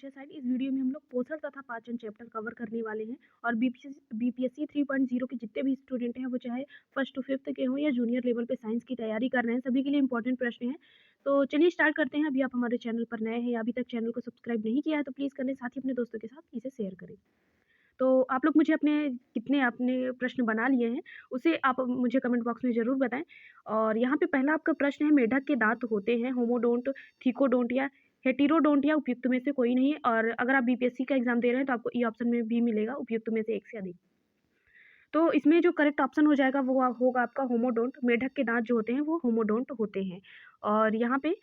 लक्ष्य साइड। इस वीडियो में हम लोग पोषण तथा पाचन चैप्टर कवर करने वाले हैं और बीपीएससी 3.0 के जितने भी स्टूडेंट हैं वो चाहे फर्स्ट टू फिफ्थ के हों या जूनियर लेवल पे साइंस की तैयारी कर रहे हैं, सभी के लिए इंपॉर्टेंट प्रश्न हैं। तो चलिए स्टार्ट करते हैं। अभी आप हमारे चैनल पर नए हैं या अभी तक चैनल को सब्सक्राइब नहीं किया है तो प्लीज़ करें, साथ ही अपने दोस्तों के साथ इसे शेयर करें। तो आप लोग मुझे कितने आपने प्रश्न बना लिए हैं, उसे आप मुझे कमेंट बॉक्स में ज़रूर बताएँ। और यहाँ पे पहला आपका प्रश्न है, मेढक के दाँत होते हैं होमोडोंट, थिकोडोंट या हेटेरोडोंट या उपयुक्त में से कोई नहीं। और अगर आप बीपीएससी का एग्ज़ाम दे रहे हैं तो आपको ई ऑप्शन में भी मिलेगा उपयुक्त में से एक से अधिक। तो इसमें जो करेक्ट ऑप्शन हो जाएगा वो होगा आपका होमोडोंट। मेढक के दाँत जो होते हैं वो होमोडोंट होते हैं। और यहाँ पे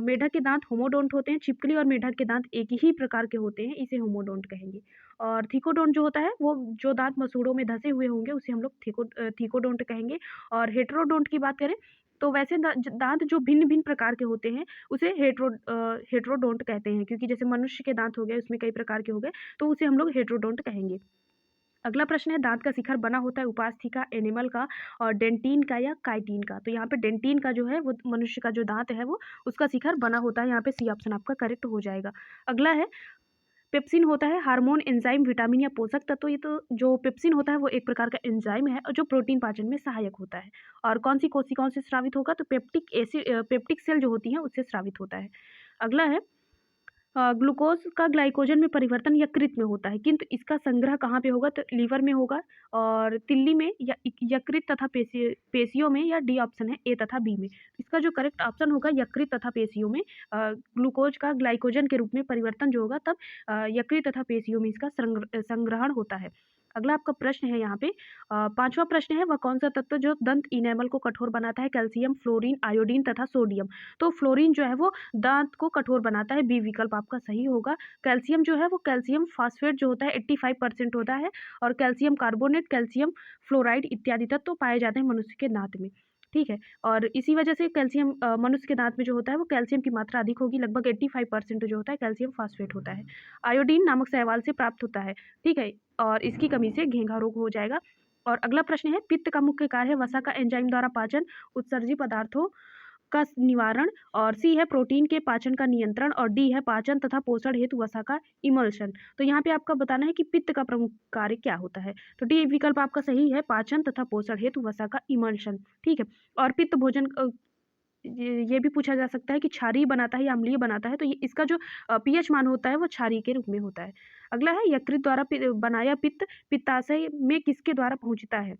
मेढक के दाँत होमोडोंट होते हैं। छिपकली और मेढक के दाँत एक ही प्रकार के होते हैं, इसे होमोडोंट कहेंगे। और थिकोडोंट जो होता है वो जो दाँत मसूड़ों में धँसे हुए होंगे उसे हम लोग थिकोडोंट कहेंगे। और हेटेरोडोंट की बात करें तो वैसे दाँत जो भिन्न-भिन्न प्रकार के होते हैं उसे हेटेरोडोंट कहते हैं, क्योंकि जैसे मनुष्य के दाँत हो गए उसमें कई प्रकार के हो गए, तो उसे हम लोग हेटेरोडोंट कहेंगे। अगला प्रश्न है, दांत का शिखर बना होता है उपास्थि का, एनिमल का और डेंटिन का या काइटिन का। तो यहाँ पे डेंटिन का जो है वो मनुष्य का जो दांत है वो उसका शिखर बना होता है। यहाँ पे सी ऑप्शन आपका करेक्ट हो जाएगा। अगला है, पेप्सिन होता है हार्मोन, एंजाइम, विटामिन या पोषक तत्व। ये तो जो पेप्सिन होता है वो एक प्रकार का एंजाइम है और जो प्रोटीन पाचन में सहायक होता है। और कौन सी कोशिकाओं से स्रावित होगा, तो पेप्टिक सेल जो होती हैं उससे स्रावित होता है। अगला है, ग्लूकोज का ग्लाइकोजन में परिवर्तन यकृत में होता है, किंतु इसका संग्रह कहाँ पे होगा, तो लीवर में होगा और तिल्ली में या यकृत तथा पेशियों में, या डी ऑप्शन है ए तथा बी में। इसका जो करेक्ट ऑप्शन होगा यकृत तथा पेशियों में ग्लूकोज का ग्लाइकोजन के रूप में परिवर्तन जो होगा तब यकृत तथा पेशियों में इसका संग्रहण होता है। अगला आपका प्रश्न है यहाँ पे, पांचवा प्रश्न है, वह कौन सा तत्व जो दंत इनेमल को कठोर बनाता है, कैल्शियम, फ्लोरीन, आयोडीन तथा सोडियम। तो फ्लोरीन जो है वो दांत को कठोर बनाता है, बी विकल्प आपका सही होगा। कैल्शियम जो है वो कैल्शियम फास्फेट जो होता है 85% होता है और कैल्शियम कार्बोनेट, कैल्शियम फ्लोराइड इत्यादि तत्व तो पाए जाते हैं मनुष्य के दांत में। ठीक है, और इसी वजह से कैल्शियम मनुष्य के दांत में जो होता है वो कैल्शियम की मात्रा अधिक होगी, लगभग 85% जो होता है कैल्शियम फास्फेट होता है। आयोडीन नामक शैवाल से प्राप्त होता है। ठीक है, और इसकी कमी से घेंघा रोग हो जाएगा। और अगला प्रश्न है, पित्त का मुख्य कार्य है वसा का एंजाइम द्वारा पाचन, उत्सर्जी पदार्थों का निवारण। और सी है प्रोटीन के पाचन का नियंत्रण और डी है पाचन तथा पोषण हेतु वसा का इमल्शन। तो यहाँ पे आपका बताना है कि पित्त का प्रमुख कार्य क्या होता है, तो डी विकल्प आपका सही है, पाचन तथा पोषण हेतु वसा का इमल्शन। ठीक है, और पित्त भोजन ये भी पूछा जा सकता है कि क्षारीय बनाता है या अम्लीय बनाता है, तो ये इसका जो पीएच मान होता है वो क्षारीय के रूप में होता है। अगला है, यकृत द्वारा बनाया पित्त पित्ताशय में किसके द्वारा पहुंचता है।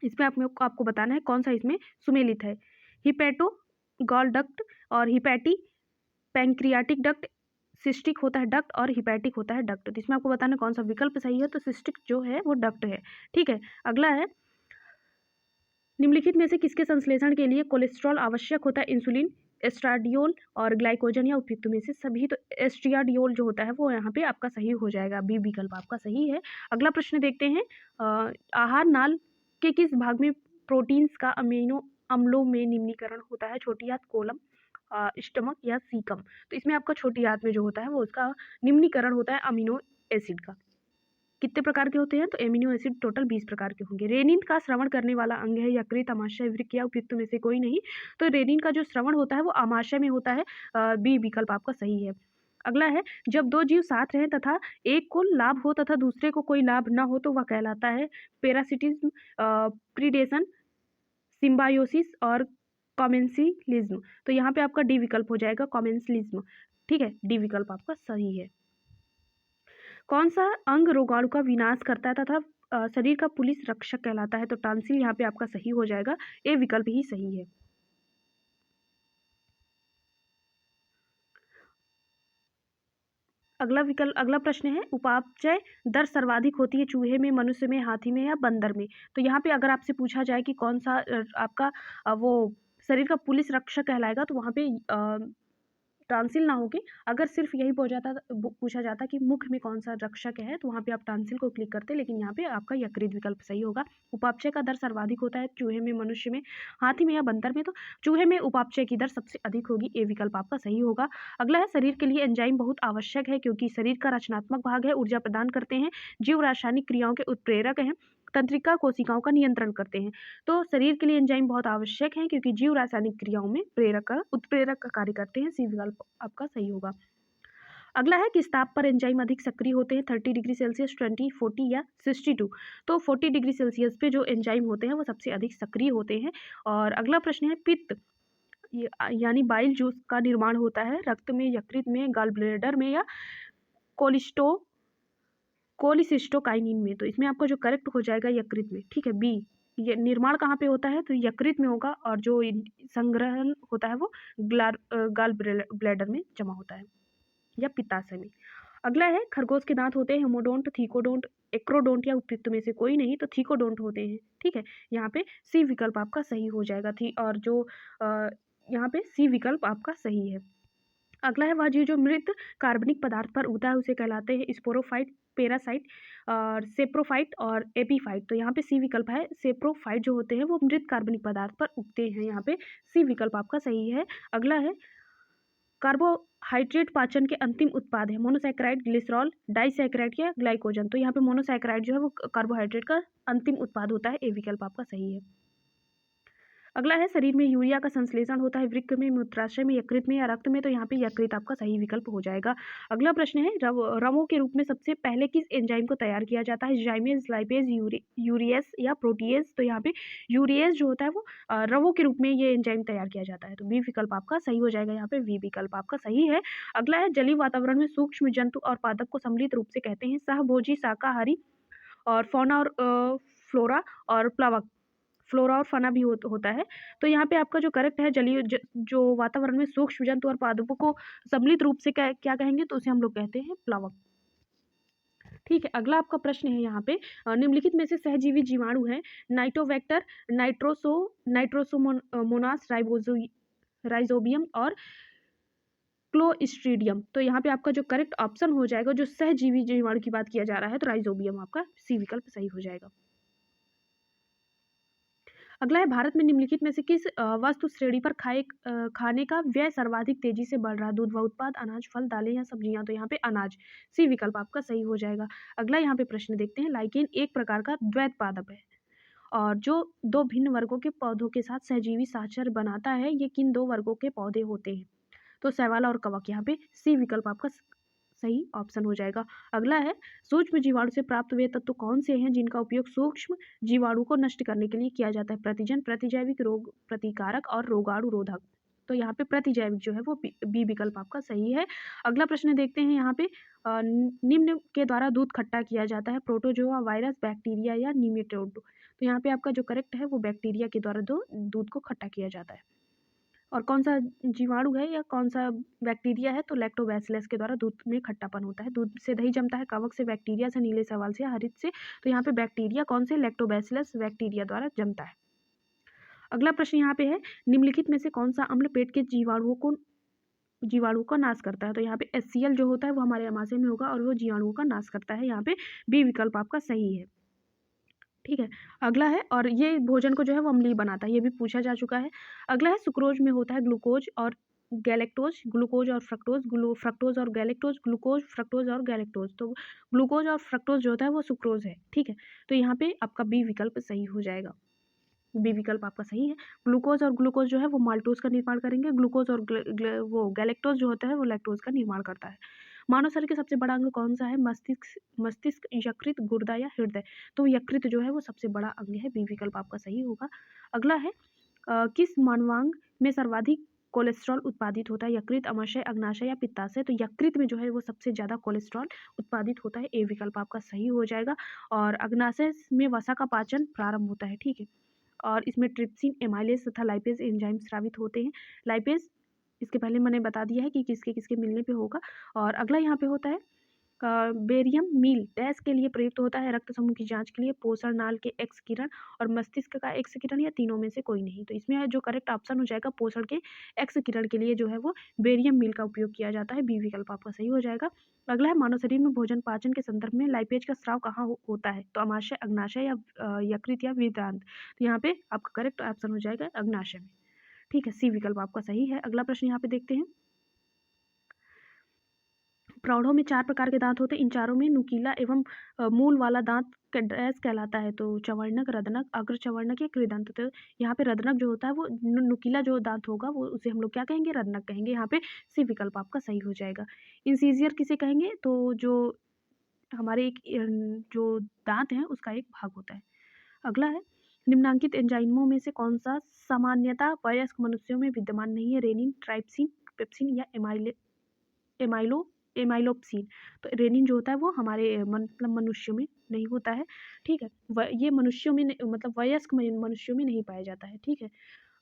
इसमें आपको बताना है कौन सा इसमें सुमेलित है। हिपैटो गॉल डक्ट और हिपैटी पैंक्रियाटिक डक्ट, सिस्टिक होता है डक्ट और हिपैटिक होता है डक्ट। तो इसमें आपको बताना है कौन सा विकल्प सही है, तो सिस्टिक जो है वो डक्ट है। ठीक है, अगला है, निम्नलिखित में से किसके संश्लेषण के लिए कोलेस्ट्रॉल आवश्यक होता है, इंसुलिन, एस्ट्राडियोल और ग्लाइकोजन या उपयुक्त में से सभी। तो एस्ट्राडियोल जो होता है वो यहाँ पे आपका सही हो जाएगा, बी विकल्प आपका सही है। अगला प्रश्न देखते हैं, आहार नाल के किस भाग में प्रोटीन्स का अमीनो अम्लों में निम्नीकरण होता है, छोटी आंत, कोलम, स्टमक या सीकम। तो इसमें आपका छोटी आंत में जो होता है वो उसका निम्नीकरण होता है अमीनो एसिड का। कितने प्रकार के होते हैं, तो एमिनो एसिड टोटल 20 प्रकार के होंगे। रेनिन का श्रवण करने वाला अंग है, यकृत, आमाशय, वृक्क या उपयुक्त में से कोई नहीं। तो रेनिन का जो श्रवण होता है वो आमाशय में होता है, बी विकल्प आपका सही है। अगला है, जब दो जीव साथ रहें तथा एक को लाभ हो तथा दूसरे को कोई लाभ न हो तो वह कहलाता है पैरासिटिज्म, प्रीडेशन, सिम्बायोसिस और कॉमेंसिलिज्म। तो यहाँ पे आपका डी विकल्प हो जाएगा, कॉमेंसिलिज्म। ठीक है, डी विकल्प आपका सही है। कौन सा अंग रोगाणु का विनाश करता है तथा शरीर का पुलिस रक्षक कहलाता है, तो टांसिल यहाँ पे आपका सही हो जाएगा, ए विकल्प ही सही है। अगला प्रश्न है, उपापचय दर सर्वाधिक होती है चूहे में, मनुष्य में, हाथी में या बंदर में। तो यहाँ पे अगर आपसे पूछा जाए कि कौन सा आपका वो शरीर का पुलिस रक्षक कहलाएगा, तो वहाँ पे टांसिल ना होके अगर सिर्फ यही पूछा जाता कि मुख में कौन सा रक्षक है, तो वहाँ पे आप टांसिल को क्लिक करते, लेकिन यहाँ पे आपका यकृत विकल्प सही होगा। उपापचय का दर सर्वाधिक होता है चूहे में, मनुष्य में, हाथी में या बंदर में। तो चूहे में उपापचय की दर सबसे अधिक होगी, ए विकल्प आपका सही होगा। अगला है, शरीर के लिए एंजाइम बहुत आवश्यक है क्योंकि शरीर का रचनात्मक भाग है, ऊर्जा प्रदान करते हैं, जीव रासायनिक क्रियाओं के उत्प्रेरक हैं, तंत्रिका कोशिकाओं का नियंत्रण करते हैं। तो शरीर के लिए एंजाइम बहुत आवश्यक है क्योंकि जीव रासायनिक क्रियाओं में उत्प्रेरक का कार्य करते हैं, सी विकल्प आपका सही होगा। अगला है किस ताप पर एंजाइम अधिक सक्रिय होते हैं, 30 डिग्री सेल्सियस, 20, 40 या 62। तो 40 डिग्री सेल्सियस पे जो एंजाइम होते हैं वो सबसे अधिक सक्रिय होते हैं। और अगला प्रश्न है पित्त यानी बाइल जूस का निर्माण होता है रक्त में, यकृत में, गॉल ब्लैडर में या कोलिसिस्टोकाइनिन में। तो इसमें आपका जो करेक्ट हो जाएगा यकृत में, ठीक है, बी। ये निर्माण कहाँ पे होता है, तो यकृत में होगा, और जो संग्रहण होता है वो गॉल ब्लैडर में जमा होता है या पित्ताशय में। अगला है खरगोश के दांत होते हैं हेमोडोंट, थीकोडोंट, एक्रोडोंट या उपयुक्त में से कोई नहीं, तो थीकोडोंट होते हैं, ठीक है। यहाँ पे सी विकल्प आपका सही हो जाएगा थी, और जो यहाँ पे सी विकल्प आपका सही है। अगला है वह जीव जो मृत कार्बनिक पदार्थ पर उगता है उसे कहलाते हैं स्पोरोफाइट, पैरासाइट और सेप्रोफाइट और एपीफाइट। तो यहाँ पे सी विकल्प है, सेप्रोफाइट जो होते हैं वो मृत कार्बनिक पदार्थ पर उगते हैं, यहाँ पे सी विकल्प आपका सही है। अगला है कार्बोहाइड्रेट पाचन के अंतिम उत्पाद है, मोनोसैकेराइड, ग्लिसरॉल, डाइसैकेराइड या ग्लाइकोजन। तो यहाँ पे मोनोसैकेराइड जो है वो कार्बोहाइड्रेट का अंतिम उत्पाद होता है, ए विकल्प आपका सही है। अगला है शरीर में यूरिया का संश्लेषण होता है वृक्क में, मूत्राशय में, यकृत में या रक्त में। तो यहाँ पे यकृत आपका सही विकल्प हो जाएगा। अगला प्रश्न है रवों के रूप में सबसे पहले किस एंजाइम को तैयार किया जाता है, जाइमेज, लाइपेज, यूरियस या प्रोटीएज। तो यहाँ पे यूरियस जो होता है वो रवों के रूप में ये एंजाइम तैयार किया जाता है, तो बी विकल्प आपका सही हो जाएगा, यहाँ पे वी विकल्प आपका सही है। अगला है जलीय वातावरण में सूक्ष्म जंतु और पादप को सम्मिलित रूप से कहते हैं सहभोजी, शाकाहारी और फौना और फ्लोरा और प्लवक, फ्लोरा और फना भी होता है। तो यहाँ पे आपका जो करेक्ट है जलीय जो वातावरण में सूक्ष्म जंतु और पादपों को सम्मिलित रूप से क्या कहेंगे, तो उसे हम लोग कहते हैं प्लवक, ठीक है। अगला आपका प्रश्न है यहाँ पे निम्नलिखित में से सहजीवी जीवाणु है, नाइटोवेक्टर, नाइट्रोसोमोनास, राइजोबियम और क्लोस्ट्रीडियम। तो यहाँ पे आपका जो करेक्ट ऑप्शन हो जाएगा, जो सहजीवी जीवाणु की बात किया जा रहा है, तो राइजोबियम आपका सी विकल्प सही हो जाएगा। अगला है भारत में निम्नलिखित में से किस वस्तु श्रेणी पर खाने का व्यय सर्वाधिक तेजी से बढ़ रहा है, दूध व उत्पाद, अनाज, फल, दालें या सब्जियां। तो यहाँ पे अनाज, सी विकल्प आपका सही हो जाएगा। अगला यहाँ पे प्रश्न देखते हैं, लाइकेन एक प्रकार का द्वैत पादप है और जो दो भिन्न वर्गों के पौधों के साथ सहजीवी साहचर्य बनाता है, ये किन दो वर्गों के पौधे होते हैं, तो शैवाल और कवक। यहाँ पे सी विकल्प आपका सही ऑप्शन हो जाएगा। अगला है सूक्ष्म जीवाणु से प्राप्त वे तत्व कौन से हैं जिनका उपयोग सूक्ष्म जीवाणु को नष्ट करने के लिए किया जाता है, प्रतिजन, प्रतिजैविक, रोग प्रतिकारक और रोगाणु रोधक। तो यहाँ पे प्रतिजैविक जो है वो बी विकल्प आपका सही है। अगला प्रश्न देखते हैं यहाँ पे निम्न के द्वारा दूध खट्टा किया जाता है, प्रोटोजोआ, वायरस, बैक्टीरिया या निमेटोड। तो यहाँ पे आपका जो करेक्ट है वो बैक्टीरिया के द्वारा दूध को खट्टा किया जाता है। और कौन सा जीवाणु है या कौन सा बैक्टीरिया है, तो लैक्टोबैसिलस के द्वारा दूध में खट्टापन होता है, दूध से दही जमता है, कवक से, बैक्टीरिया से, नीले शैवाल से, हरित से। तो यहाँ पे बैक्टीरिया कौन से, लैक्टोबैसिलस बैक्टीरिया द्वारा जमता है। अगला प्रश्न यहाँ पे है निम्नलिखित में से कौन सा अम्ल पेट के जीवाणुओं का नाश करता है, तो यहाँ पे HCl जो होता है वो हमारे आमाशय में होगा और वो जीवाणुओं का नाश करता है, यहाँ पे बी विकल्प आपका सही है, ठीक है। अगला है और ये भोजन को जो है वो अम्लीय बनाता है, ये भी पूछा जा चुका है। अगला है सुक्रोज में होता है ग्लूकोज और गैलेक्टोज, ग्लूकोज और फ्रक्टोज, फ्रक्टोज और गैलेक्टोज, ग्लूकोज, फ्रक्टोज और गैलेक्टोज। तो ग्लूकोज और फ्रक्टोज जो होता है वो सुक्रोज है, ठीक है। तो यहाँ पे आपका बी विकल्प सही हो जाएगा, बी विकल्प आपका सही है। ग्लूकोज और ग्लूकोज जो है वो माल्टोज का निर्माण करेंगे, ग्लूकोज और वो गैलेक्टोज जो होता है वो लैक्टोज का निर्माण करता है। मानव शरीर का सबसे बड़ा अंग कौन सा है, मस्तिष्क, यकृत, गुर्दा या हृदय। तो यकृत जो है वो सबसे बड़ा अंग है, बी विकल्प आपका सही होगा। अगला है किस मानवांग में सर्वाधिक कोलेस्ट्रॉल उत्पादित होता है, यकृत, अमाशय, अग्नाशय या पित्ताशय। तो यकृत में जो है वो सबसे ज़्यादा कोलेस्ट्रॉल उत्पादित होता है, ए विकल्प आपका सही हो जाएगा। और अग्नाशय में वसा का पाचन प्रारंभ होता है, ठीक है। और इसमें ट्रिप्सिन, एमाइलेज तथा लाइपेज एंजाइम स्रावित होते हैं। लाइपेज इसके पहले मैंने बता दिया है कि किसके किसके मिलने पे होगा। और अगला यहाँ पे होता है बेरियम मील डैश के लिए प्रयुक्त होता है, रक्त समूह की जांच के लिए, पोषण नाल के एक्स किरण और मस्तिष्क का एक्स किरण या तीनों में से कोई नहीं। तो इसमें जो करेक्ट ऑप्शन हो जाएगा पोषण के एक्स किरण के लिए जो है वो बेरियम मील का उपयोग किया जाता है, बी विकल्प आपका सही हो जाएगा। अगला है मानव शरीर में भोजन पाचन के संदर्भ में लाइपेज का स्राव कहाँ होता है, तो अमाशय, अग्नाशय या यकृत या विदांत। तो यहाँ पे आपका करेक्ट ऑप्शन हो जाएगा अग्नाशय में, ठीक है, सी विकल्प आपका सही है। अगला प्रश्न यहाँ पे देखते हैं प्रौढ़ों में 4 प्रकार के दांत होते हैं। इन चारों में नुकीला एवं मूल वाला दांत डैश कहलाता है। तो चवर्णक, रदनक, अग्र चवर्णक या कृदंत। तो यहाँ पे रदनक जो होता है वो नुकीला जो दांत होगा वो उसे हम लोग क्या कहेंगे, रदनक कहेंगे। यहाँ पे सी विकल्प आपका सही हो जाएगा। इंसीजियर किसे कहेंगे, तो जो हमारे एक जो दांत है उसका एक भाग होता है। अगला है, निम्नांकित एंजाइमों में से कौन सा सामान्यतः वयस्क मनुष्यों में विद्यमान नहीं है। रेनिन, ट्राइप्सिन, पेप्सिन या एमाइलोप्सिन। तो रेनिन जो होता है वो हमारे मतलब मनुष्यों में नहीं होता है। ठीक है, ये मनुष्यों में मतलब वयस्क मनुष्यों में नहीं पाया जाता है। ठीक है,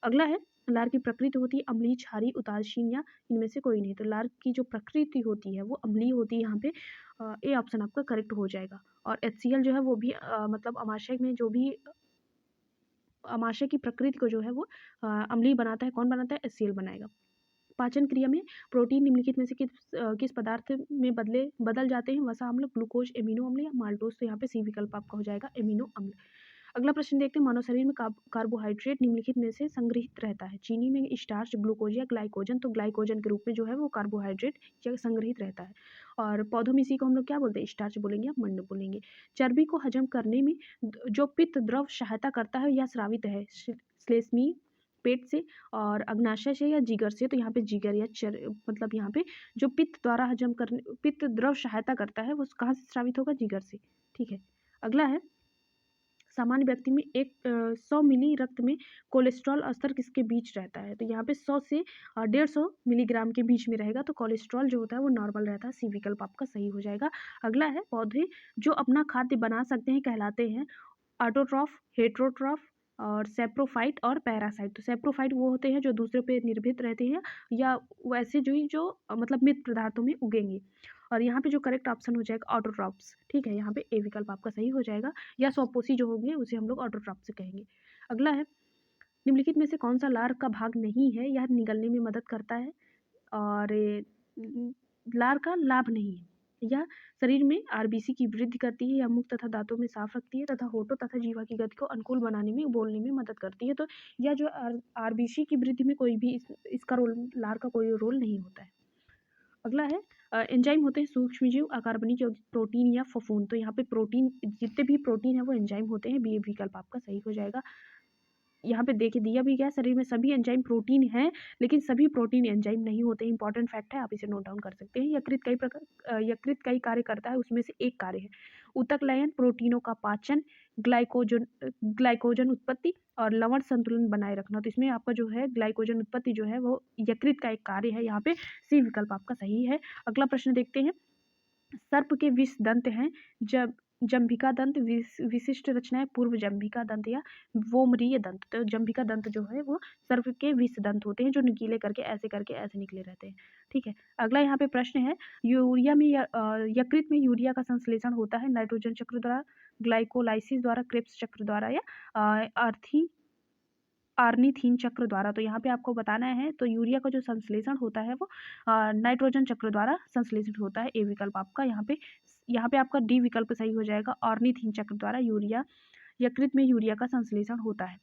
अगला है, लार की प्रकृति होती है अम्लीय, क्षारीय, उदासीन या इनमें से कोई नहीं। तो लार की जो प्रकृति होती है वो अम्लीय होती है। यहाँ पे ए ऑप्शन आपका करेक्ट हो जाएगा। और HCl जो है वो भी मतलब अमाशय में जो भी अमाशय की प्रकृति को जो है वो अम्लीय बनाता है। कौन बनाता है, HCl बनाएगा। पाचन क्रिया में प्रोटीन निम्नलिखित में से किस पदार्थ में बदल जाते हैं। वसा अम्ल, ग्लूकोज, एमिनो अम्ल या माल्टोज। तो यहाँ पे सी विकल्प आपका हो जाएगा, एमिनो अम्ल। अगला प्रश्न देखते हैं, मानव शरीर में कार्बोहाइड्रेट निम्नलिखित में से संग्रहित रहता है। चीनी में स्टार्च, ग्लूकोज या ग्लाइकोजन। तो ग्लाइकोजन के रूप में जो है वो कार्बोहाइड्रेट या संग्रहित रहता है। और पौधों में इसी को हम लोग क्या बोलते हैं, स्टार्च बोलेंगे या मंड बोलेंगे। चर्बी को हजम करने में जो पित्त द्रव सहायता करता है या स्रावित है, श्लेष्मी, पेट से और अग्नाशय से या जिगर से। तो यहाँ पे जिगर या मतलब यहाँ पे जो पित्त द्वारा हजम करने, पित्त द्रव सहायता करता है वो कहाँ से स्रावित होगा, जिगर से। ठीक है, अगला है, सामान्य व्यक्ति में 100 मिली रक्त में कोलेस्ट्रॉल स्तर किसके बीच रहता है। तो यहाँ पे 100 से 150 मिलीग्राम के बीच में रहेगा। तो कोलेस्ट्रॉल जो होता है वो नॉर्मल रहता है। सी विकल्प आपका सही हो जाएगा। अगला है, पौधे जो अपना खाद्य बना सकते हैं कहलाते हैं ऑटोट्रॉफ, हेट्रोट्रॉफ और सेप्रोफाइट और पैरासाइट। तो सेप्रोफाइट वो होते हैं जो दूसरे पे निर्भर रहते हैं या वैसे जो मतलब मृत पदार्थों में उगेंगे। और यहाँ पे जो करेक्ट ऑप्शन हो जाएगा ऑटोट्रॉफ्स। ठीक है, यहाँ पे ए विकल्प आपका सही हो जाएगा। या स्वपोषी जो होंगे उसे हम लोग ऑटोट्रॉफ से कहेंगे। अगला है, निम्नलिखित में से कौन सा लार का भाग नहीं है, यह निगलने में मदद करता है और लार का लाभ नहीं है। यह शरीर में आरबीसी की वृद्धि करती है या मुख तथा दांतों में साफ रखती है तथा होठों तथा जीवा की गति को अनुकूल बनाने में, बोलने में मदद करती है। तो यह जो आरबीसी की वृद्धि में कोई भी इसका रोल, लार का कोई रोल नहीं होता है। अगला है, एंजाइम होते हैं सूक्ष्मजीव, अकार्बनिक यौगिक, प्रोटीन या फफूंद। तो यहाँ पे प्रोटीन, जितने भी प्रोटीन है वो एंजाइम होते हैं। बी विकल्प आपका सही हो जाएगा। यहाँ पे देखिए दिया भी गया, शरीर में सभी एंजाइम प्रोटीन हैं लेकिन सभी प्रोटीन एंजाइम नहीं होते। इंपॉर्टेंट फैक्ट है, आप इसे नोट डाउन कर सकते हैं। यकृत कई कार्य करता है, उसमें से एक कार्य है ऊतक लयन, प्रोटीनों का पाचन, ग्लाइकोजन उत्पत्ति और लवण संतुलन बनाए रखना। तो इसमें आपका जो है ग्लाइकोजन उत्पत्ति जो है वो यकृत का एक कार्य है। यहाँ पे सी विकल्प आपका सही है। अगला प्रश्न देखते हैं, सर्प के 20 दंत हैं। जब जंभिका दंत, विशिष्ट रचनाएं पूर्व जंभिका दंत या वोमरीय दंत। तो जंभिका दंत जो है वो सर्प के 20 दंत होते हैं जो नुकीले करके ऐसे निकले रहते हैं। ठीक है, अगला यहाँ पे प्रश्न है, यूरिया में यकृत में यूरिया का संश्लेषण होता है नाइट्रोजन चक्र द्वारा, ग्लाइकोलाइसिस द्वारा, क्रेब्स चक्र द्वारा या आर्निथीन चक्र द्वारा। तो यहाँ पे आपको बताना है, तो यूरिया का जो संश्लेषण होता है वो नाइट्रोजन चक्र द्वारा संश्लेषित होता है। ए विकल्प आपका यहाँ पे आपका डी विकल्प सही हो जाएगा। ऑर्निथीन चक्र द्वारा यकृत में यूरिया का संश्लेषण होता है।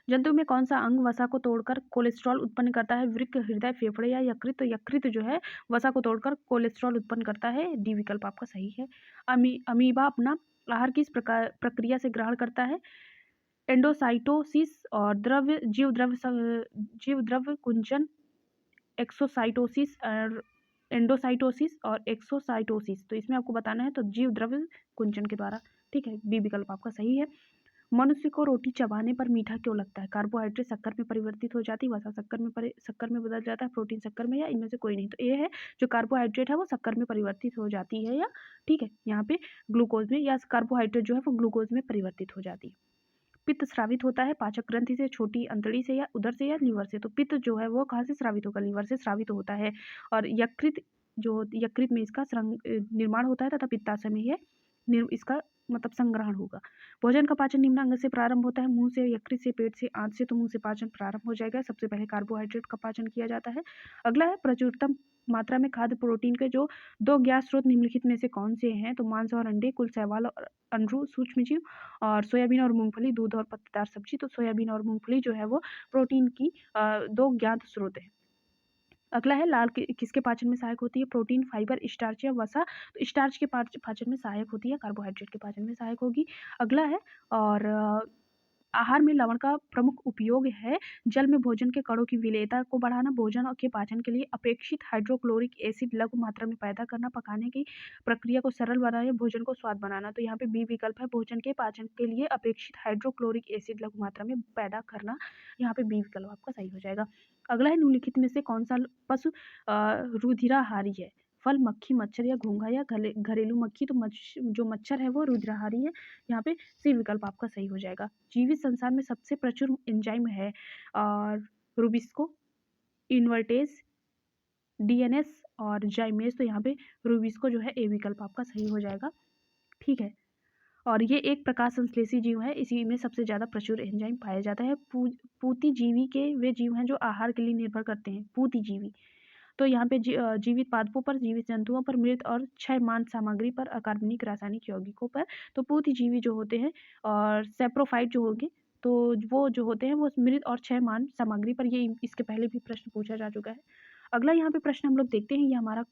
जंतु में कौन सा अंग वसा को तोड़कर कोलेस्ट्रॉल उत्पन्न करता है, वृक्क, हृदय, फेफड़े या यकृत। तो यकृत जो है वसा को तोड़कर कोलेस्ट्रॉल उत्पन्न करता है। डी विकल्प आपका सही है। अमीबा अपना आहार किस प्रक्रिया से ग्रहण करता है, एंडोसाइटोसिस और जीव द्रव्य कुंचन, एक्सोसाइटोसिस और एंडोसाइटोसिस और एक्सोसाइटोसिस। तो इसमें आपको बताना है तो जीव द्रव्य कुंचन के द्वारा। ठीक है, बी विकल्प आपका सही है। मनुष्य को रोटी चबाने पर मीठा क्यों लगता है, कार्बोहाइड्रेट शक्कर में परिवर्तित हो जाती है, वसा शक्कर में बदल जाता है, प्रोटीन शक्कर में, या इनमें से कोई नहीं। तो ये है, जो कार्बोहाइड्रेट है वो शक्कर में परिवर्तित हो जाती है, या ठीक है यहाँ पे ग्लूकोज में, या कार्बोहाइड्रेट जो है वो ग्लूकोज में परिवर्तित हो जाती है। पित्त स्रावित होता है पाचक ग्रंथि से, छोटी अंतड़ी से, या उदर से, या लीवर से। तो पित्त जो है वो कहाँ से स्रावित होगा, लीवर से स्रावित होता है। और यकृत में इसका निर्माण होता है तथा पित्ताशय में इसका मतलब संग्रहण होगा। भोजन का पाचन निम्न अंग से प्रारंभ होता है, मुंह से, यकृत से, पेट से, आंत से। तो मुंह से पाचन प्रारंभ हो जाएगा। सबसे पहले कार्बोहाइड्रेट का पाचन किया जाता है। अगला है, प्रचुरतम मात्रा में खाद्य प्रोटीन के जो 2 ज्ञात स्रोत निम्नलिखित में से कौन से हैं। तो मांस और अंडे, कुल शैवाल और अंडरू, सूक्ष्मजीव और सोयाबीन और मूंगफली, दूध और पत्तेदार सब्जी। तो सोयाबीन और मूंगफली जो है वो प्रोटीन की 2 ज्ञात स्रोत है। अगला है लाल किसके पाचन में सहायक होती है? प्रोटीन, फाइबर, स्टार्च या वसा। तो स्टार्च के पाचन में सहायक होती है, कार्बोहाइड्रेट के पाचन में सहायक होगी। अगला है और आहार में लवण का प्रमुख उपयोग है जल में भोजन के कणों की विलेयता को बढ़ाना, भोजन के पाचन के लिए अपेक्षित हाइड्रोक्लोरिक एसिड लघु मात्रा में पैदा करना, पकाने की प्रक्रिया को सरल बनाना, भोजन को स्वाद बनाना। तो यहाँ पे बी विकल्प है, भोजन के पाचन के लिए अपेक्षित हाइड्रोक्लोरिक एसिड लघु मात्रा में पैदा करना। यहाँ पे बी विकल्प आपका सही हो जाएगा। अगला है निम्नलिखित में से कौन सा पशु रुधिराहारी है? फल, मक्खी, मच्छर या घोंघा या घरेलू मक्खी। तो जो मच्छर है वो रुधिराहारी है। यहाँ पे सी विकल्प आपका सही हो जाएगा। जीवित संसार में सबसे प्रचुर एंजाइम है और रूबिस्को, इन्वर्टेज, डीएनएस और जाइमेज। तो यहाँ पे रूबिस्को जो है ए विकल्प आपका सही हो जाएगा। ठीक है, और ये एक प्रकाश संश्लेषी जीव है, इसी में सबसे ज़्यादा प्रचुर एंजाइम पाया जाता है। पूतिजीवी के वे जीव हैं जो आहार के लिए निर्भर करते हैं, पूतिजीवी। तो यहाँ पे जीवित पादपों पर, जीवित जंतुओं पर, मृत और क्षयमान सामग्री पर, अकार्बनिक रासायनिक यौगिकों पर। तो पूतिजीवी जो होते हैं और सेप्रोफाइट जो होंगे, तो वो जो होते हैं वो मृत और क्षयमान सामग्री पर। ये इसके पहले भी प्रश्न पूछा जा चुका है। अगला यहाँ पे प्रश्न हम लोग देखते हैं, ये हमारा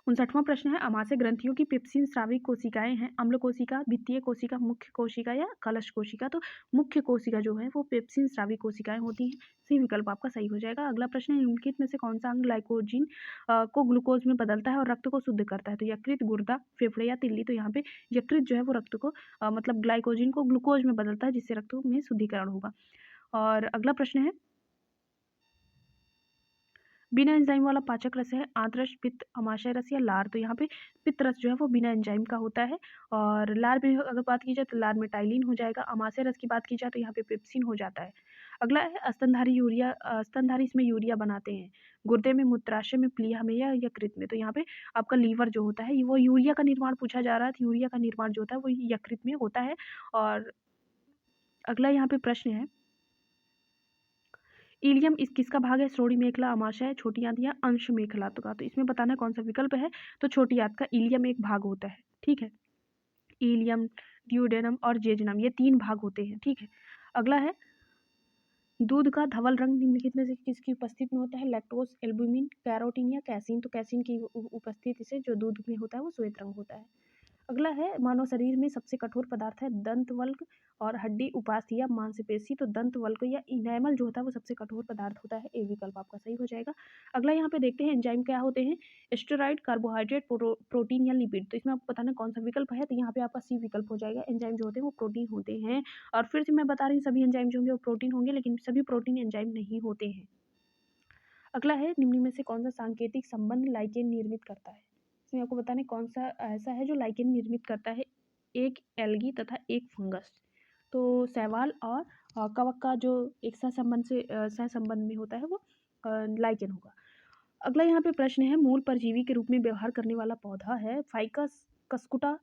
59वां प्रश्न है। आमाशय ग्रंथियों की पेप्सिन स्रावी कोशिकाएं हैं, अम्ल कोशिका, भित्तीय कोशिका, मुख्य कोशिका या कलश कोशिका। तो मुख्य कोशिका जो है वो पेप्सिन स्रावी कोशिकाएं होती हैं। सी विकल्प आपका सही हो जाएगा। अगला प्रश्न है, निम्नलिखित में से कौन सा अंग ग्लाइकोजिन को ग्लूकोज में बदलता है और रक्त को शुद्ध करता है? तो यकृत, गुर्दा, फेफड़े या तिल्ली। तो यहाँ पे यकृत जो है वो रक्त को मतलब ग्लाइकोजिन को ग्लूकोज में बदलता है, जिससे रक्त में शुद्धिकरण होगा। और अगला प्रश्न है, बिना एंजाइम वाला पाचक रस है आंतरस, पित्त, अमाशय रस या लार। तो यहाँ पे पित्त रस जो है वो बिना एंजाइम का होता है। और लार में अगर बात की जाए तो लार में टाइलिन हो जाएगा। अमाशय रस की बात की जाए तो यहाँ पे पेप्सिन हो जाता है। अगला है स्तनधारी यूरिया, स्तनधारी इसमें यूरिया बनाते हैं गुर्दे में, मूत्राशय में, प्लीहा में या यकृत में। तो यहाँ पे आपका लीवर जो होता है वो यूरिया का निर्माण पूछा जा रहा है, तो यूरिया का निर्माण जो होता है वो यकृत में होता है। और अगला यहाँ पे प्रश्न है, इलियम इस किसका भाग है? श्रोणि मेखला, अमाशय, छोटी आंत या अंश मेखला। तो इसमें बताना है कौन सा विकल्प है। तो छोटी आंत का इलियम एक भाग होता है। ठीक है, इलियम, ड्यूडेनम और जेजनम, ये 3 भाग होते हैं। ठीक है, अगला है, दूध का धवल रंग निम्नलिखित में से किसकी उपस्थिति में होता है? लैक्टोज, एल्बुमिन, कैरोटीन या कैसीन। तो कैसीन की उपस्थिति से जो दूध में होता है वो श्वेत रंग होता है। अगला है, मानव शरीर में सबसे कठोर पदार्थ है दंतवल्क और हड्डी उपास्थि या मांसपेशी। तो दंतवल्क या इनेमल जो होता है वो सबसे कठोर पदार्थ होता है। ए विकल्प आपका सही हो जाएगा। अगला यहाँ पे देखते हैं एंजाइम क्या होते हैं। स्टेरॉइड, कार्बोहाइड्रेट, प्रोटीन या लिपिड। तो इसमें आपको बताना कौन सा विकल्प है। तो यहाँ पे आपका सी विकल्प हो जाएगा। एंजाइम जो होते हैं वो प्रोटीन होते हैं। और फिर से मैं बता रही हूँ, सभी एंजाइम जो होंगे वो प्रोटीन होंगे, लेकिन सभी प्रोटीन एंजाइम नहीं होते हैं। अगला है, निम्न में से कौन सा सांकेतिक संबंध लाइकेन निर्मित करता है? इसमें आपको बताना है कौन सा ऐसा है जो लाइकेन निर्मित करता है। एक एल्गी तथा एक फंगस। तो शैवाल और कवक का जो एक सहसंबंध में होता है वो लाइकेन होगा। अगला यहाँ पे प्रश्न है, मूल परजीवी के रूप में व्यवहार करने वाला पौधा है फाइकस, कस्कुटा,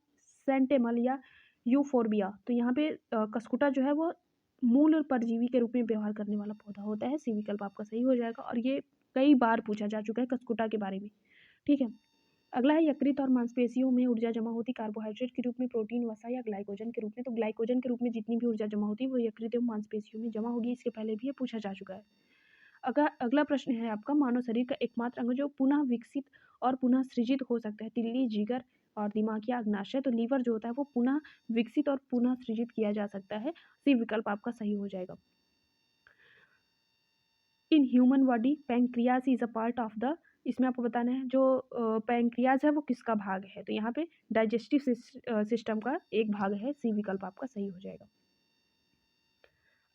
सेंटेमल या यूफोर्बिया। तो यहाँ पे कस्कुटा जो है वो मूल और परजीवी के रूप में व्यवहार करने वाला पौधा होता है। सी विकल्प आपका सही हो जाएगा। और ये कई बार पूछा जा चुका है कस्कुटा के बारे में। ठीक है, अगला है, यकृत और मांसपेशियों में ऊर्जा जमा होती कार्बोहाइड्रेट के रूप में, प्रोटीन, वसा या ग्लाइकोजन के रूप में। तो ग्लाइकोजन के रूप में जितनी भी ऊर्जा जमा होती है वो यकृत एवं मांसपेशियों में जमा होगी। इसके पहले भी ये पूछा जा चुका है। अगला प्रश्न है आपका, मानव शरीर का एकमात्र अंग जो पुनः विकसित और पुनः सृजित हो सकता है। तिल्ली, जिगर और दिमाग या अग्नाशय। तो लीवर जो होता है वो पुनः विकसित और पुनः सृजित किया जा सकता है। सी विकल्प आपका सही हो जाएगा। In human body pancreas is a part of the. इसमें आपको बताना है जो पैंक्रियाज है वो किसका भाग है। तो यहाँ पे डाइजेस्टिव सिस्टम का एक भाग है। सी विकल्प आपका सही हो जाएगा।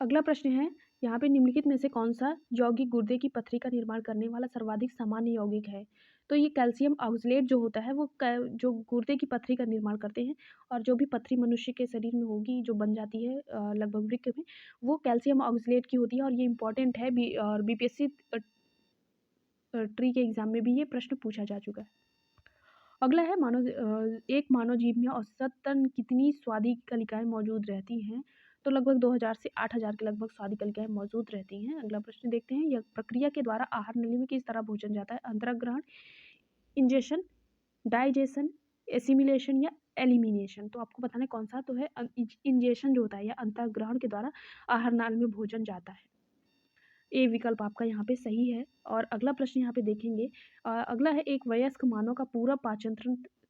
अगला प्रश्न है, यहाँ पे निम्नलिखित में से कौन सा यौगिक गुर्दे की पथरी का निर्माण करने वाला सर्वाधिक सामान्य यौगिक है। तो ये कैल्शियम ऑक्सलेट जो होता है वो जो गुर्दे की पथरी का निर्माण करते हैं। और जो भी पथरी मनुष्य के शरीर में होगी जो बन जाती है लगभग वृक्क में, वो कैल्शियम ऑक्सलेट की होती है। और ये इंपॉर्टेंट है और बीपीएससी ट्री के एग्जाम में भी ये प्रश्न पूछा जा चुका है। अगला है, एक मानव जीव में औसतन कितनी स्वादी कलिकाएं मौजूद रहती हैं। तो लगभग 2000 से 8000 के लगभग स्वादी कलिकाएं मौजूद रहती हैं। अगला प्रश्न देखते हैं, यह प्रक्रिया के द्वारा आहार नली में किस तरह भोजन जाता है? अंतर्ग्रहण, इंजेशन, डाइजेशन, एसिमिलेशन या एलिमिनेशन। तो आपको बताना है कौन सा। तो है इंजेशन जो होता है या अंतर्ग्रहण के द्वारा आहार नाल में भोजन जाता है। ए विकल्प आपका यहाँ पे सही है। और अगला प्रश्न यहाँ पे देखेंगे, अगला है एक वयस्क मानव का पूरा पाचन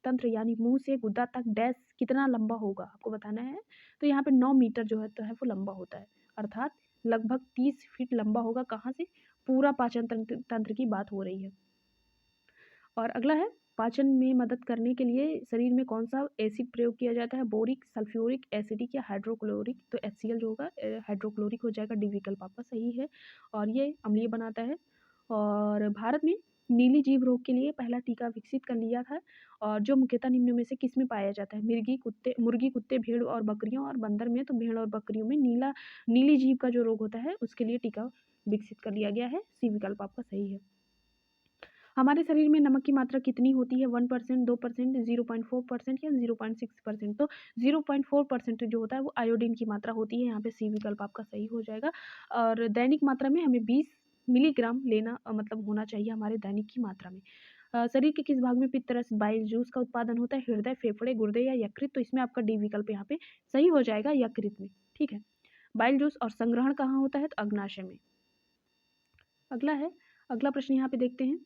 तंत्र यानी मुंह से गुदा तक डैश कितना लंबा होगा, आपको बताना है। तो यहाँ पे 9 मीटर जो है तो है वो लंबा होता है, अर्थात लगभग 30 फीट लंबा होगा। कहाँ से? पूरा पाचन तंत्र की बात हो रही है। और अगला है पाचन में मदद करने के लिए शरीर में कौन सा एसिड प्रयोग किया जाता है? बोरिक, सल्फ्यूरिक, एसिडिक या हाइड्रोक्लोरिक? तो HCl जो होगा हाइड्रोक्लोरिक हो जाएगा। डी विकल्प आपका सही है और ये अम्लीय बनाता है। और भारत में नीली जीभ रोग के लिए पहला टीका विकसित कर लिया था, और जो मुख्यतः निम्न में से किस में पाया जाता है? मुर्गी, कुत्ते, भेड़ और बकरियों, और बंदर में तो भेड़ और बकरियों में नीली जीभ का जो रोग होता है उसके लिए टीका विकसित कर लिया गया है। सी विकल्प आपका सही है। हमारे शरीर में नमक की मात्रा कितनी होती है? 1%, 2%, 0.4% या 0.6%? तो 0.4% जो होता है वो आयोडीन की मात्रा होती है। यहाँ पे सी विकल्प आपका सही हो जाएगा। और दैनिक मात्रा में हमें 20 मिलीग्राम लेना मतलब होना चाहिए हमारे दैनिक की मात्रा में। शरीर के किस भाग में पित्त रस बाइल जूस का उत्पादन होता है? हृदय, फेफड़े, गुर्दे या यकृत? तो इसमें आपका डी विकल्प यहाँ पे सही हो जाएगा, यकृत में। ठीक है। बाइल जूस और संग्रहण कहाँ होता है? तो अग्नाशय में। अगला प्रश्न यहाँ पे देखते हैं।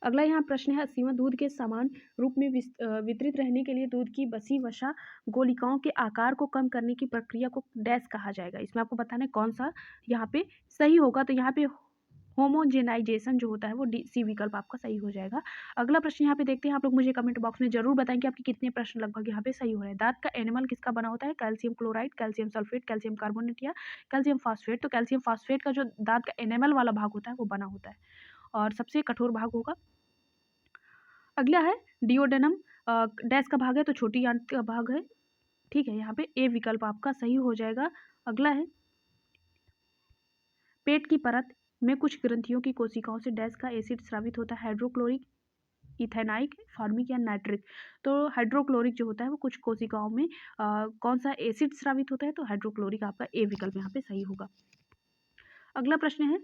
अगला यहाँ प्रश्न है, 80वां दूध के समान रूप में वितरित रहने के लिए दूध की बसी वसा गोलिकाओं के आकार को कम करने की प्रक्रिया को डैश कहा जाएगा। इसमें आपको बताना है कौन सा यहाँ पे सही होगा। तो यहाँ पे होमोजेनाइजेशन जो होता है वो सी विकल्प आपका सही हो जाएगा। अगला प्रश्न यहाँ पे देखते हैं। आप लोग मुझे कमेंट बॉक्स में जरूर बताएं कि आपके कितने प्रश्न लगभग यहाँ पे सही हो रहे हैं। दांत का एनिमल किसका बना होता है? Calcium chloride, calcium sulphate, calcium carbonate या कैल्शियम फास्फेट? तो कैल्शियम फास्फेट का जो दांत का एनिमल वाला भाग होता है वो बना होता है और सबसे कठोर भाग होगा। अगला है डिओडेनम डैश का भाग है, तो छोटी आंत का भाग है। ठीक है, यहाँ पे ए विकल्प आपका सही हो जाएगा। अगला है पेट की परत में कुछ ग्रंथियों की कोशिकाओं से डैश का एसिड स्रावित होता है? हाइड्रोक्लोरिक, इथेनाइक, फॉर्मिक या नाइट्रिक? तो हाइड्रोक्लोरिक जो होता है वो कुछ कोशिकाओं में कौन सा एसिड स्रावित होता है? तो हाइड्रोक्लोरिक आपका ए विकल्प यहाँ पे सही होगा। अगला प्रश्न है,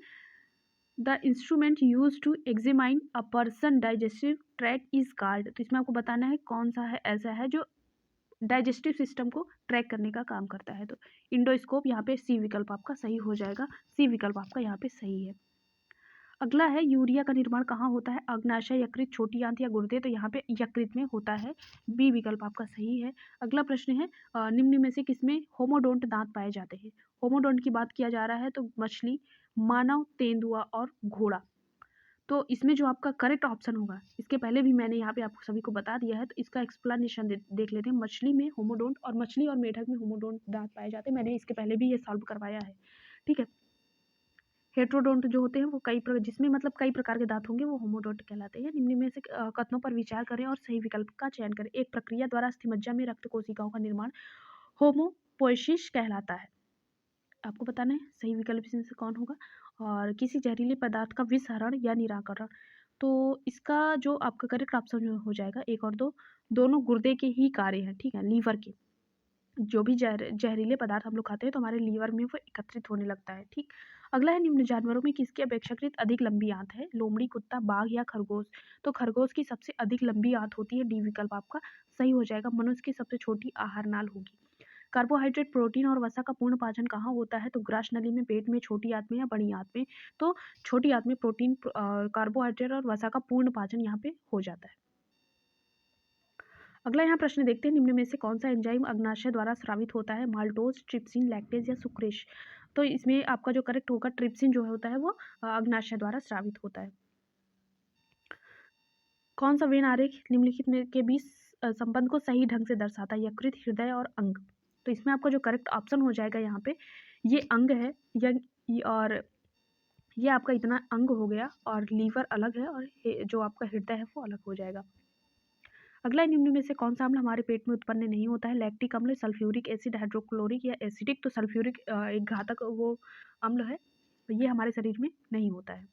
the instrument use to examine a person digestive tract is called? तो इसमें आपको बताना है कौन सा है ऐसा है जो डाइजेस्टिव सिस्टम को ट्रैक करने का काम करता है। तो इंडोस्कोप, यहाँ पे सी विकल्प आपका सही हो जाएगा। सी विकल्प आपका यहाँ पे सही है। अगला है यूरिया का निर्माण कहाँ होता है? अग्नाशय, यकृत, छोटी आंत या गुर्दे? तो यहाँ पे यकृत में होता है। बी विकल्प आपका सही है। अगला प्रश्न है, निम्न में से किसमें होमोडोंट दांत पाए जाते हैं? होमोडोंट की बात किया जा रहा है तो मछली, मानव, तेंदुआ और घोड़ा। तो इसमें जो आपका करेक्ट ऑप्शन होगा, इसके पहले भी मैंने यहाँ पे आपको सभी को बता दिया है, तो इसका एक्सप्लेनेशन देख लेते हैं। मछली में होमोडोंट, और मछली और मेढक में होमोडोंट दांत पाए जाते हैं। मैंने इसके पहले भी ये सॉल्व करवाया है। ठीक है। हेट्रोडोंट जो होते हैं वो जिसमें मतलब कई प्रकार के दांत होंगे वो होमोडोंट कहलाते हैं। निम्न में से कथनों पर विचार करें और सही विकल्प का चयन करें। एक प्रक्रिया द्वारा अस्थिमज्जा में रक्त कोशिकाओं का निर्माण होमोपोइसिस कहलाता है। आपको बताना है सही विकल्प इसमें से कौन होगा। और किसी जहरीले पदार्थ का विसरण या निराकरण? तो इसका जो आपका करेक्ट ऑप्शन हो जाएगा एक और दो, दोनों गुर्दे के ही कार्य हैं। ठीक है, लीवर के जो भी जहरीले पदार्थ हम लोग खाते हैं तो हमारे लीवर में वो एकत्रित होने लगता है। ठीक। अगला है, निम्न जानवरों में किसकी अपेक्षाकृत अधिक लंबी आंत है? लोमड़ी, कुत्ता, बाघ या खरगोश? तो खरगोश की सबसे अधिक लंबी आंत होती है। डी विकल्प आपका सही हो जाएगा। मनुष्य की सबसे छोटी आहार नाल होगी। कार्बोहाइड्रेट, प्रोटीन और वसा का पूर्ण पाचन कहाँ होता है? तो ग्रास नली में, पेट में, छोटी आंत में या बड़ी आंत में? तो छोटी आंत में प्रोटीन, कार्बोहाइड्रेट और वसा का पूर्ण पाचन यहाँ पे हो जाता है। अगला यहाँ प्रश्न देखते हैं, निम्न में से कौन सा एंजाइम अग्नाशय द्वारा स्रावित होता है? माल्टोज, ट्रिप्सिन, लैक्टेज या सुक्रेश? तो इसमें आपका जो करेक्ट होगा ट्रिप्सिन जो होता है वो अग्नाशय द्वारा स्रावित होता है। कौन सा वेन आरेख निम्नलिखित में के बीच संबंध को सही ढंग से दर्शाता है? यकृत, हृदय और अंग? तो इसमें आपका जो करेक्ट ऑप्शन हो जाएगा यहाँ पे ये अंग है, और ये आपका इतना अंग हो गया, और लीवर अलग है, और जो आपका हृदय है वो अलग हो जाएगा। अगला निम्न में से कौन सा अम्ल हमारे पेट में उत्पन्न नहीं होता है? लैक्टिक अम्ल, सल्फ्यूरिक एसिड, हाइड्रोक्लोरिक या एसिडिक? तो सल्फ्यूरिक एक घातक वो अम्ल है, ये हमारे शरीर में नहीं होता है।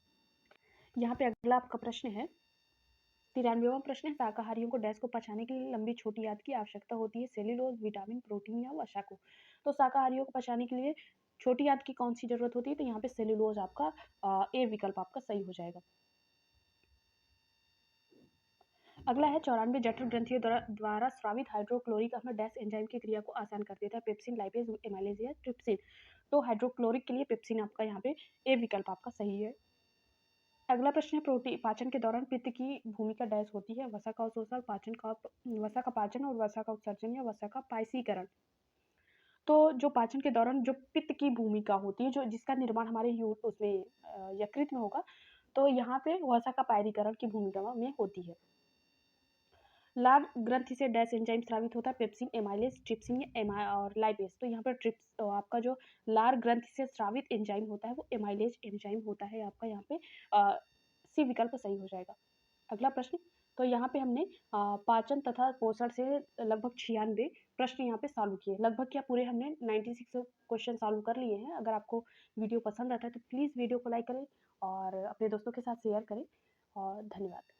यहाँ पे अगला आपका प्रश्न है, 93वां प्रश्न है, शाकाहारियों को डैश को पचाने के लिए लंबी छोटी आंत की आवश्यकता होती है? सेल्यूलोज, विटामिन, प्रोटीन या वसा को? तो शाकाहारियों को पचाने के लिए छोटी आंत की कौन सी जरूरत होती है? तो यहाँ पे सेल्यूलोज आपका ए विकल्प आपका सही हो जाएगा। अगला है, 94 जठर ग्रंथियों द्वारा स्रावित हाइड्रोक्लोरिक अम्ल डैश एंजाइम की क्रिया को आसान कर देता है? पेप्सिन, लाइपेज, एमाइलेज या ट्रिप्सिन? तो हाइड्रोक्लोरिक के लिए पेप्सिन आपका यहाँ पे ए विकल्प आपका सही है। अगला प्रश्न है प्रोटीन पाचन के दौरान पित्त की भूमिका डैश होती है, वसा का अवशोषण, वसा का पाचन और वसा का उत्सर्जन या वसा का पायसीकरण। तो जो पाचन के दौरान जो पित्त की भूमिका होती है, जो जिसका निर्माण हमारे उसमें यकृत में होगा, तो यहाँ पे वसा का पायरीकरण की भूमिका में होती है। लार ग्रंथि से डैश एंजाइम स्रावित होता है, पेप्सिन, एमाइलेज, ट्रिप्सिन और लाइपेज। तो यहाँ पर आपका जो लार ग्रंथि से स्रावित एंजाइम होता है वो एमाइलेज एंजाइम होता है आपका, यहाँ पे सी विकल्प सही हो जाएगा। अगला प्रश्न, तो यहाँ पे हमने पाचन तथा पोषण से लगभग 96 प्रश्न यहाँ पे सॉल्व किए, लगभग क्या पूरे हमने 96 क्वेश्चन सॉल्व कर लिए हैं। अगर आपको वीडियो पसंद आता है तो प्लीज़ वीडियो को लाइक करें और अपने दोस्तों के साथ शेयर करें और धन्यवाद।